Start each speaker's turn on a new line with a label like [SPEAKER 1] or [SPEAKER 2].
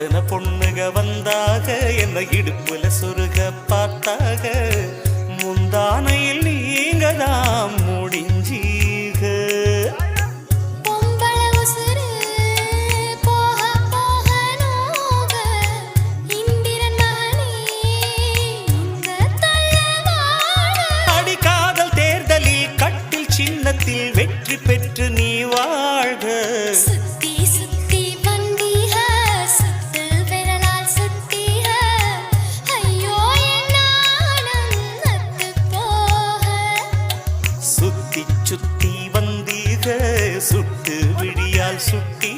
[SPEAKER 1] பொண்ணுக வந்தாக என்ன இடுப்புல சொருக பார்த்தாக முந்தானையில் நீங்க தான் முடிஞ்சீக அடிக்காதல் தேர்தலில் கட்டில் சின்னத்தில் வெற்றி பெற்று நீ வாழ்க சுத்தி சுத்தி வந்தீக சுட்டு விழியால் சுட்டி